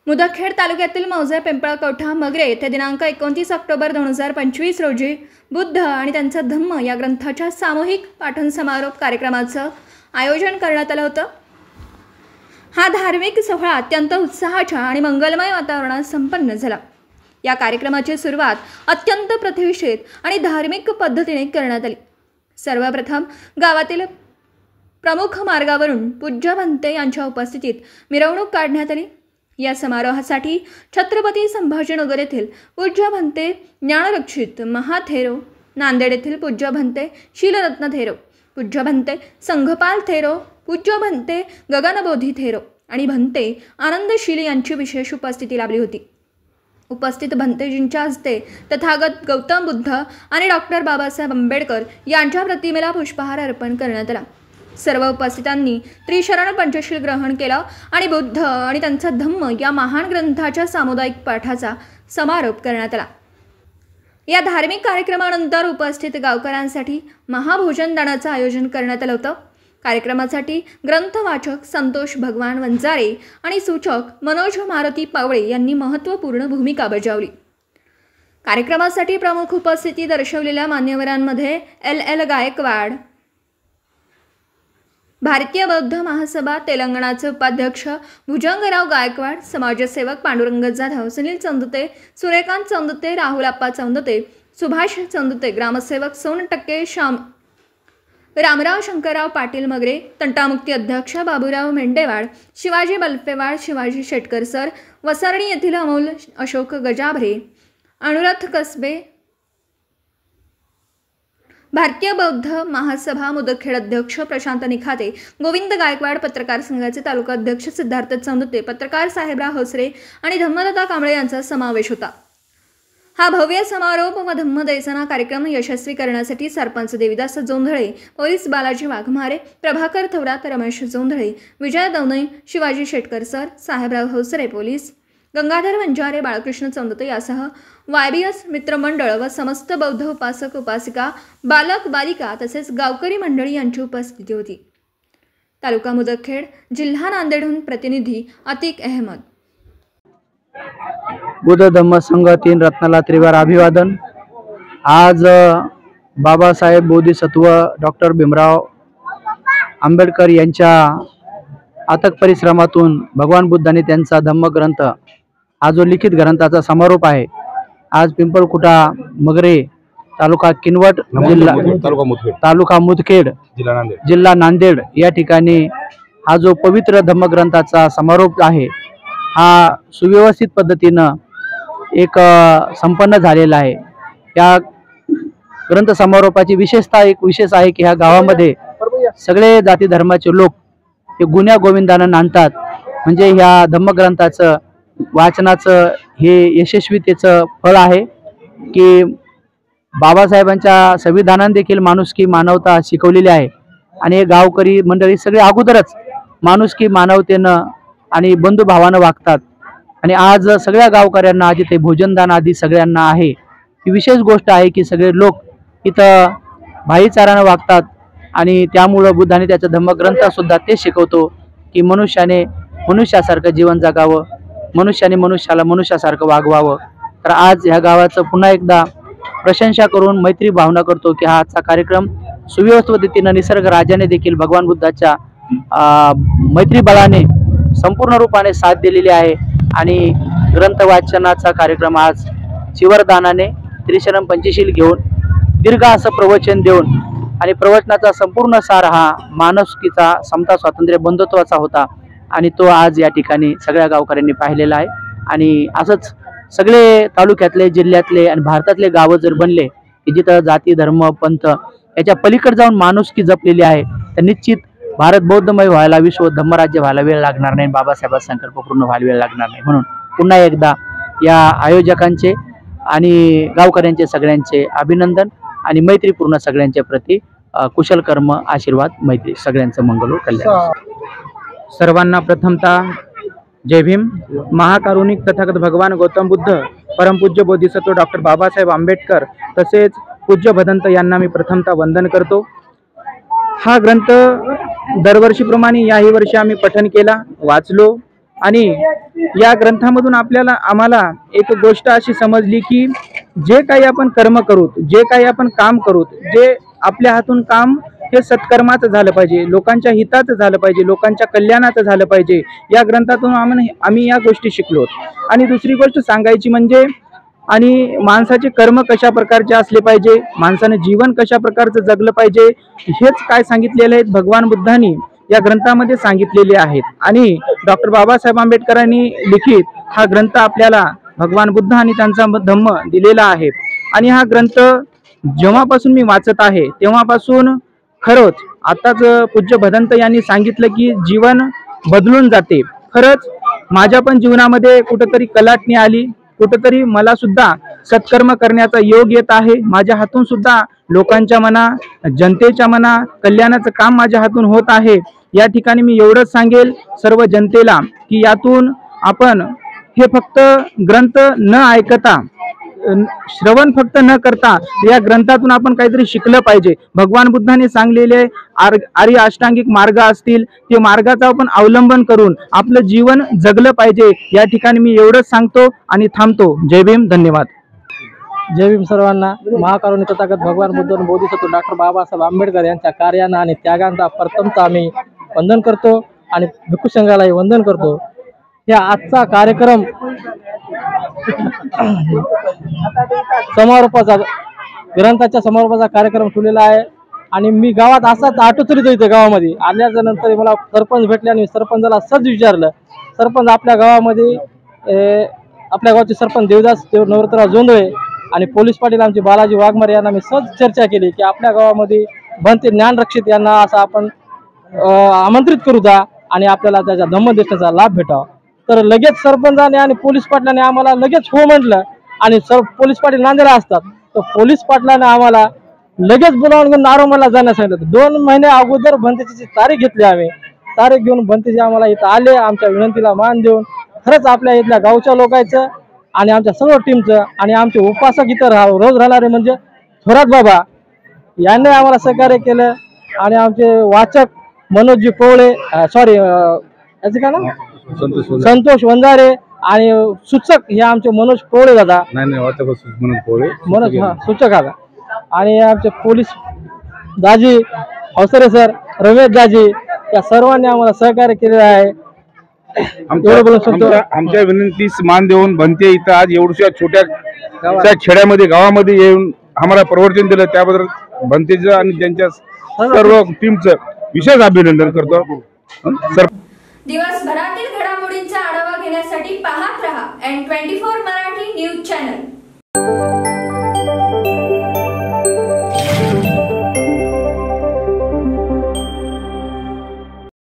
मुदखेड तालुक्यातील मौजे पिंपळकवठा मगरे येथे दिनांक 29 ऑक्टोबर 2025 रोजी बुद्ध आणि त्यांचा धम्म या ग्रंथाच्या सामूहिक पाठन समारोप कार्यक्रमाचं आयोजन करण्यात आलं होतं। हा धार्मिक सोहळा अत्यंत उत्साहाच्या आणि मंगलमय वातावरणात संपन्न झाला। या कार्यक्रमाची सुरुवात अत्यंत प्रतिष्ठित आणि धार्मिक पद्धतीने करण्यात आली। सर्वप्रथम गावातील प्रमुख मार्गावरून पूज्य भंते यांच्या उपस्थितीत मिरवणूक काढण्यात आली। या समारोहासाठी छत्रपती संभाजीनगर येथील पूज्य भंते ज्ञानरक्षित महाथेरो, नांदेड येथील पूज्य भंते शीलरत्न थेरो, पूज्य भंते संघपाल थेरो, पूज्य भंते गगनबोधी थेरो आणि भंते आनंदशील यांची विशेष उपस्थिती लाभली होती। उपस्थित भंतेजींच्या हस्ते तथागत गौतम बुद्ध आणि डॉक्टर बाबासाहेब आंबेडकर यांच्या प्रतिमेला पुष्पहार अर्पण करण्यात आला। सर्व उपस्थितांनी त्रिशरण पंचशील ग्रहण केलं आणि बुद्ध आणि त्यांचा धम्म या महान ग्रंथाच्या सामुदायिक पाठाचा समारोप करण्यात आला। या धार्मिक कार्यक्रमानंतर उपस्थित गावकऱ्यांसाठी महाभोजन दानाचं आयोजन करण्यात आलं होतं। कार्यक्रमासाठी ग्रंथवाचक संतोष भगवान वंजारे आणि सूचक मनोज मारुती पावळे यांनी महत्त्वपूर्ण भूमिका बजावली। कार्यक्रमासाठी प्रमुख उपस्थिती दर्शवलेल्या मान्यवरांमध्ये LL गायकवाड, भारतीय बौद्ध महासभा तेलंगणाचे उपाध्यक्ष भुजंगराव गायकवाड, समाजसेवक पांडुरंग जाधव, सुनील चंदते, सूर्यकांत चंदते, राहुल आप्पा चंदते, सुभाष चंदते, ग्रामसेवक सोनटक्के, रामराव शंकरराव पाटील मगरे, तंटामुक्ती अध्यक्ष बाबूराव मेंढेवाड, शिवाजी बल्फेवाड, शिवाजी शेटकर सर, वसरणी येथील अमोल अशोक गजाभरे, अनुराध कसबे, भारतीय बौद्ध महासभा मुदखेड अध्यक्ष प्रशांत निखाते, गोविंद गायकवाड, पत्रकार संघाचे तालुका अध्यक्ष सिद्धार्थ चंदते, पत्रकार साहेबराव हसरे आणि धम्मदत्ता कांबळे यांचा समावेश होता। हा भव्य समारोप व धम्मदैसना कार्यक्रम यशस्वी करण्यासाठी सरपंच देविदास जोंधळे, पोलीस बालाजी वाघमारे, प्रभाकर थोरात, रमेश जोंधळे, विजय दवणे, शिवाजी शेटकर सर, साहेबराव हसरे पोलीस, गंगाधर वंजारे, बाळकृष्ण चंदते यासह YBS मित्रमंडळ व समस्त बौद्ध उपासक उपासिका, बालक बालिका तसेच गावकरी मंडळी यांची उपस्थिती होती। तालुका मुदखेड, जिल्हा नांदेडहून प्रतिनिधी अतिक अहमद। बुद्ध धम्म संघ 3 रत्नाला त्रिवार अभिवादन। आज बाबासाहेब बोधिसत्व डॉक्टर भीमराव आंबेडकर यांच्या अथक परिश्रमातून भगवान बुद्धांनी त्यांचा धम्मग्रंथ हा जो लिखित ग्रंथाचा समारोप आहे, आज पिंपळकुटा मगरे, तालुका किनवट, तालुका मुदखेड, जिल्हा नांदेड या ठिकाणी हा जो पवित्र धम्मग्रंथाचा समारोप आहे हा सुव्यवस्थित पद्धतीनं एक संपन्न झालेला आहे। या ग्रंथ समारोपाची विशेषता एक विशेष आहे की ह्या गावामध्ये सगळे जाती धर्माचे लोक हे गुण्या गोविंदानं नांदतात। म्हणजे ह्या धम्मग्रंथाचं वाचनाचं हे यशस्वीतेचं फळ आहे की बाबासाहेबांच्या संविधानाने देखील माणुसकी मानवता शिकवलेली आहे आणि हे गावकरी मंडळी सगळे अगोदरच माणुसकी मानवतेनं आणि बंधुभावानं वागतात। आणि आज सगळ्या गावकऱ्यांना आज इथे भोजनदान आदी सगळ्यांना आहे। ही विशेष गोष्ट आहे की सगळे लोक इथं भाईचारानं वागतात आणि त्यामुळं बुद्धाने त्याचा धम्मग्रंथ सुद्धा ते शिकवतो की मनुष्याने मनुष्यासारखं जीवन जगावं, मनुष्याने मनुष्याला मनुष्यासारखं वागवावं। तर आज ह्या गावाचं पुन्हा एकदा प्रशंसा करून मैत्री भावना करतो की हा आजचा कार्यक्रम सुव्यवस्थित पद्धतीनं निसर्ग राजाने देखील भगवान बुद्धाच्या मैत्री बळाने संपूर्ण रूपाने साथ दिलेली आहे। आणि ग्रंथ वाचनाचा कार्यक्रम आज चिवरदानाने त्रिशरण पंचशील घेऊन दीर्घ असं प्रवचन देऊन आणि प्रवचनाचा संपूर्ण सार हा मानवकीचा, समता, स्वातंत्र्य, बंधुत्वाचा होता आणि तो आज या ठिकाणी सगळ्या गावकऱ्यांनी पाहिलेला आहे। आणि असंच सगळे तालुक्यातले, जिल्ह्यातले आणि भारतातले गावं जर बनले की जिथं जाती धर्म पंथ याच्या पलीकडे जाऊन माणुसकी जपलेली आहे तर निश्चित भारत बौद्धमय व्हायला, विश्व धम्मराज्य व्हायला वेळ लागणार नाही, बाबासाहेबांचा संकल्प पूर्ण व्हायला वेळ लागणार नाही। म्हणून पुन्हा एकदा या आयोजकांचे आणि गावकऱ्यांचे सगळ्यांचे अभिनंदन आणि मैत्रीपूर्ण सगळ्यांच्या प्रती कुशल कर्म, आशीर्वाद, मैत्री, सगळ्यांचं मंगल कल्याण। सर्वांना प्रथमतः जय भीम। महाकारुणिक तथागत भगवान गौतम बुद्ध, परमपूज्य बोधिसत्व डॉक्टर बाबासाहेब आंबेडकर तसेच पूज्य भदंत यांना मी प्रथमतः वंदन करतो। हा ग्रंथ दरवर्षीप्रमाणे याही वर्षी आम्ही पठन केला, वाचलो आणि या ग्रंथामधून आम्हाला एक गोष्ट अशी समजली की जे काही आपण कर्म करू, जे काही आपण काम करू, जे आपल्या हातून काम हे सत्कर्माचं झालं पाहिजे, लोकांच्या हिताचं झालं पाहिजे, लोकांच्या कल्याणाचं झालं पाहिजे. या ग्रंथातून आम्ही या गोष्टी शिकलो. आणि दुसरी गोष्ट सांगायची म्हणजे आणि माणसाचे कर्म कशा प्रकारचे असले पाहिजे, माणसाने जीवन कशा प्रकारचं जगलं पाहिजे, हेच काय सांगितलेले आहेत भगवान बुद्धांनी या ग्रंथामध्ये सांगितलेले आहेत. आणि डॉक्टर बाबासाहेब आंबेडकरांनी लिखित हा ग्रंथ आपल्याला भगवान बुद्ध आणि त्यांचा धम्म दिलेला आहे. आणि हा ग्रंथ जेव्हापासून मी वाचत आहे तेव्हापासून खरंच आताच पूज्य भदंत यांनी सांगितलं की जीवन बदलून जाते. खरंच माझ्या पण जीवनामध्ये कुठंतरी कलाटणी आली, कुठंतरी मला सुद्धा सत्कर्म करण्याचा योग येत आहे. माझ्या हातून सुद्धा लोकांच्या मना, जनतेच्या मना कल्याणाचं काम माझ्या हातून होत आहे. या ठिकाणी मी एवढंच सांगेल सर्व जनतेला की यातून आपण हे फक्त ग्रंथ न ऐकता, श्रवण फक्त न करता या ग्रंथातून आपण काहीतरी शिकलं पाहिजे. भगवान बुद्धांनी सांगलेले आर्य अष्टांगिक मार्ग असतील, ते मार्गाचा आपण अवलंबन करून आपलं जीवन जगलं पाहिजे. या ठिकाणी मी एवढंच सांगतो आणि थांबतो. जय भीम, धन्यवाद. जय भीम सर्वांना. महाकारुणिक तथागत भगवान बुद्ध आणि बोधिसत्व डॉक्टर बाबासाहेब आंबेडकर यांच्या कार्यानं आणि त्यागांचा प्रथमतः आम्ही वंदन करतो आणि भिक्खू संघालाही वंदन करतो. या आजचा कार्यक्रम समारोपाचा, ग्रंथाच्या समारोपाचा कार्यक्रम ठेवलेला आहे. आणि मी गावात असाच आटो चलित इथे गावामध्ये आल्याच्या नंतर मला सरपंच भेटले आणि सरपंचाला सहज विचारलं, सरपंच आपल्या गावामध्ये आपल्या गावचे सरपंच देवदास नवरतराव जोंधळे आणि पोलीस पाटील आमचे बालाजी वाघमारे यांना मी सहज चर्चा केली की आपल्या गावामध्ये भंते ज्ञानरक्षित यांना असं आपण आमंत्रित करू द्या आणि आपल्याला त्याच्या धम्मदेशाचा लाभ भेटावा. तर लगेच सरपंचाने आणि पोलीस पाटलाने आम्हाला लगेच हो म्हटलं. आणि पोलीस पाटील नांदेडला असतात, तर पोलीस पाटलाने आम्हाला लगेच बोलावून घेऊन नारोमला जाण्यास सांगितलं. 2 महिने अगोदर भंतेची तारीख घेतली. आम्ही तारीख घेऊन भंतेजी आम्हाला इथं आले, आमच्या विनंतीला मान देऊन. खरंच आपल्या इथल्या गावच्या लोकांचं आणि आमच्या सर्व टीमचं आणि आमचे उपासक इथं रोज राहणारे म्हणजे थोरात बाबा यांनी आम्हाला सहकार्य केलं. आणि आमचे वाचक मनोजजी पोवळे, सॉरी याचे का ना, संतोष वंजारे आणि सूचक हे आमचे मनोज पोवळे दादा, मनोज सूचक दादा. आणि आमचे पोलीस दाजी अवसरे सर, रमेश दाजी, या सर्वांनी आम्हाला सहकार्य केलेलं आहे. आमच्या विनंतीस मान देऊन भंते इथं आज एवढ्या छोट्या खेड्यामध्ये गावामध्ये येऊन आम्हाला प्रवर्तन दिलं, त्याबद्दल भंतेचं आणि त्यांच्या सर्व टीमचं विशेष अभिनंदन करतो. दिवसभरातील घडामोडींचा आढावा घेण्यासाठी पाहत रहा N24 मराठी न्यूज चॅनल.